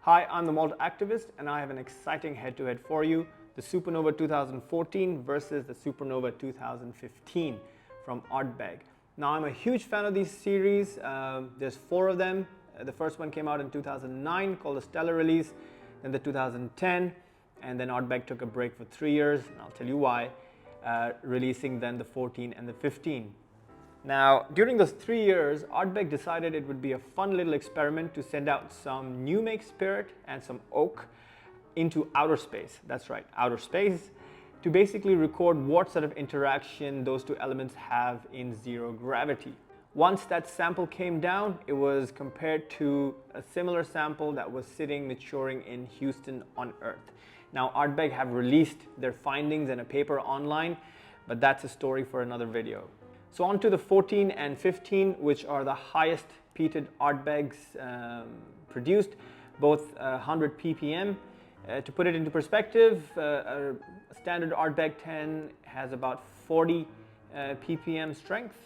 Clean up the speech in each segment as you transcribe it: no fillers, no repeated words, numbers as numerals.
Hi, I'm the Malt activist and I have an exciting head-to-head for you. The Supernova 2014 versus the Supernova 2015 from Ardbeg. Now I'm a huge fan of these series. There's 4 of them. The first one came out in 2009 called the Stellar Release, then the 2010, and then Ardbeg took a break for 3 years, and I'll tell you why, releasing then the 14 and the 15. Now, during those 3 years, Ardbeg decided it would be a fun little experiment to send out some new make spirit and some oak into outer space. That's right, outer space, to basically record what sort of interaction those two elements have in zero gravity. Once that sample came down, it was compared to a similar sample that was sitting maturing in Houston on Earth. Now, Ardbeg have released their findings in a paper online, but that's a story for another video. So on to the 14 and 15, which are the highest peated Ardbegs produced, both 100 ppm. To put it into perspective, a standard Ardbeg 10 has about 40 ppm strength,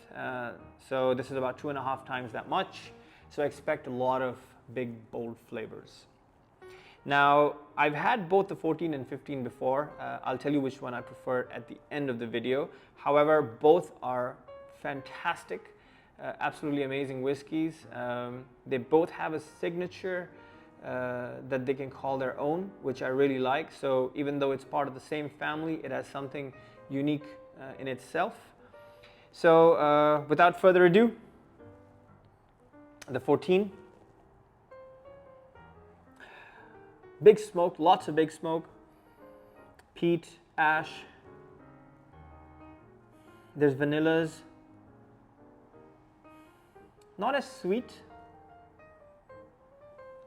so this is about 2.5 times that much. So I expect a lot of big, bold flavors. Now, I've had both the 14 and 15 before. I'll tell you which one I prefer at the end of the video. However, both are fantastic, absolutely amazing whiskeys. They both have a signature that they can call their own, which I really like. So even though it's part of the same family, it has something unique in itself. So without further ado, the 14. Big smoke, lots of big smoke, peat, ash. There's vanillas. Not as sweet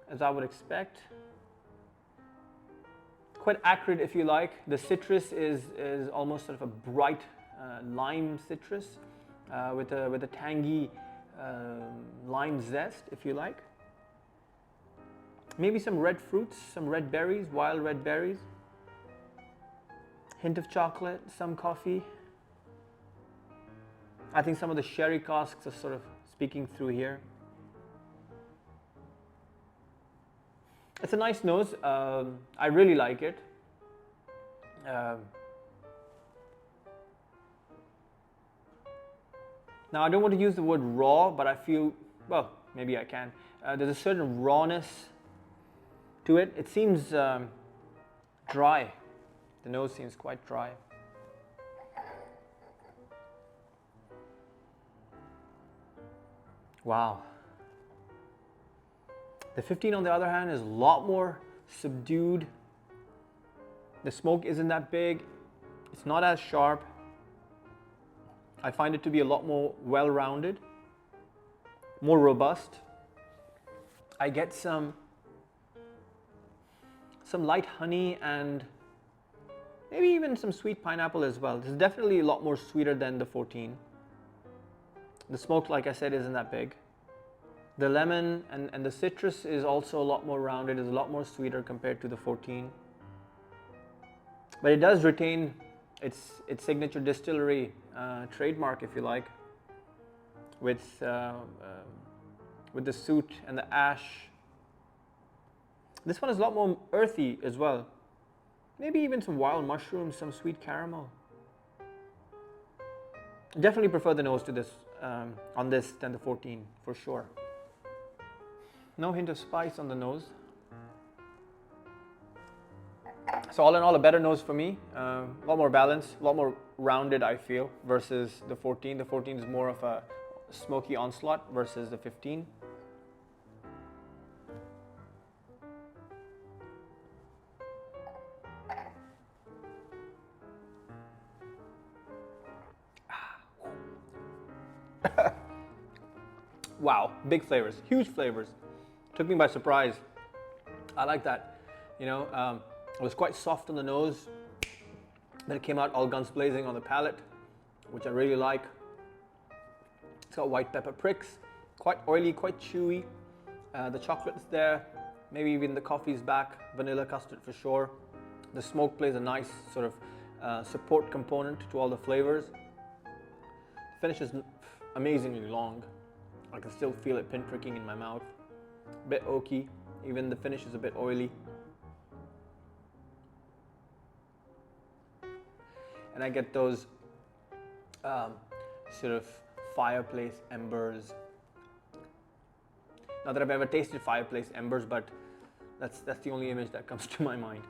as I would expect. Quite acrid if you like. The citrus is almost sort of a bright lime citrus with a tangy lime zest if you like. Maybe some red fruits, some red berries, wild red berries. Hint of chocolate, some coffee. I think some of the sherry casks are sort of speaking through here. It's a nice nose. I really like it. Now, I don't want to use the word raw, but I feel, well, maybe I can. There's a certain rawness to it. It seems dry. The nose seems quite dry. Wow. The 15 on the other hand is a lot more subdued. The smoke isn't that big. It's not as sharp. I find it to be a lot more well-rounded, more robust. I get some light honey and maybe even some sweet pineapple as well. This is definitely a lot more sweeter than the 14. The smoke, like I said, isn't that big. The lemon and the citrus is also a lot more rounded, is a lot more sweeter compared to the 14. But it does retain its signature distillery trademark, if you like, with the soot and the ash. This one is a lot more earthy as well. Maybe even some wild mushrooms, some sweet caramel. Definitely prefer the nose to this on this than the 14 for sure. No hint of spice on the nose. So all in all, a better nose for me. A lot more balanced, a lot more rounded I feel versus the 14. The 14 is more of a smoky onslaught versus the 15. Wow, big flavors, huge flavors. Took me by surprise. I like that. You know, it was quite soft on the nose. Then it came out all guns blazing on the palate, which I really like. It's got white pepper pricks, quite oily, quite chewy. The chocolate's there, maybe even the coffee's back, vanilla custard for sure. The smoke plays a nice sort of support component to all the flavors. The finish is amazingly long. I can still feel it pinpricking in my mouth. A bit oaky, Even the finish is a bit oily. And I get those sort of fireplace embers. Not that I've ever tasted fireplace embers, but that's the only image that comes to my mind.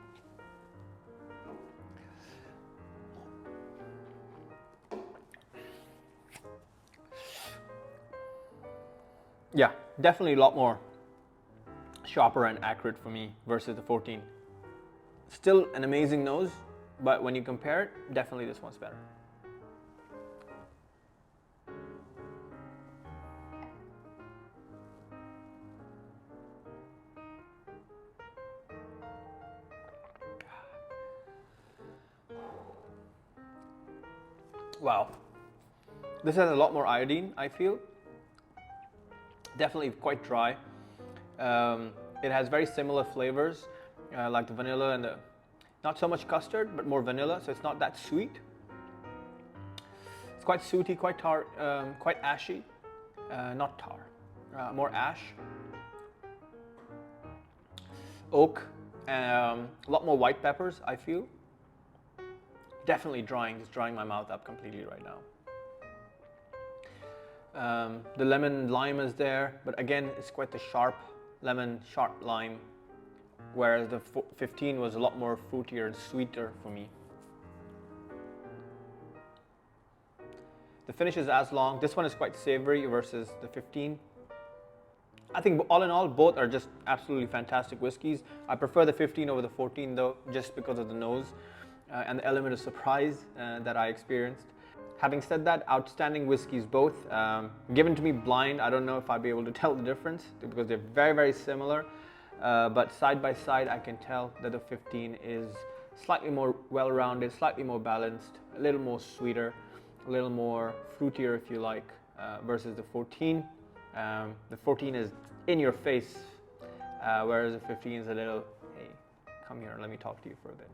Yeah, definitely a lot more sharper and accurate for me versus the 14. Still an amazing nose, but when you compare it, definitely this one's better. Wow, this has a lot more iodine, I feel. Definitely quite dry. It has very similar flavors, like the vanilla and the, not so much custard, but more vanilla, so it's not that sweet. It's quite sooty, quite tar, quite ashy, not tar, more ash. Oak, a lot more white peppers, I feel. Definitely drying, just drying my mouth up completely right now. The lemon lime is there, but again, it's quite the sharp lemon, sharp lime, whereas the 15 was a lot more fruitier and sweeter for me. The finish is as long. This one is quite savory versus the 15. I think all in all, both are just absolutely fantastic whiskeys. I prefer the 15 over the 14 though, just because of the nose and the element of surprise that I experienced. Having said that, outstanding whiskeys both. Given to me blind, I don't know if I'd be able to tell the difference because they're very, very similar. But side by side, I can tell that the 15 is slightly more well-rounded, slightly more balanced, a little more sweeter, a little more fruitier if you like, versus the 14. The 14 is in your face, whereas the 15 is a little, hey, come here, let me talk to you for a bit.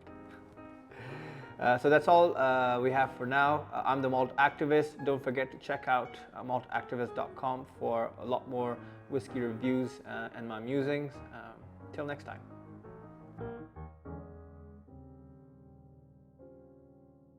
So that's all we have for now. I'm the Malt Activist. Don't forget to check out maltactivist.com for a lot more whiskey reviews and my musings. Till next time.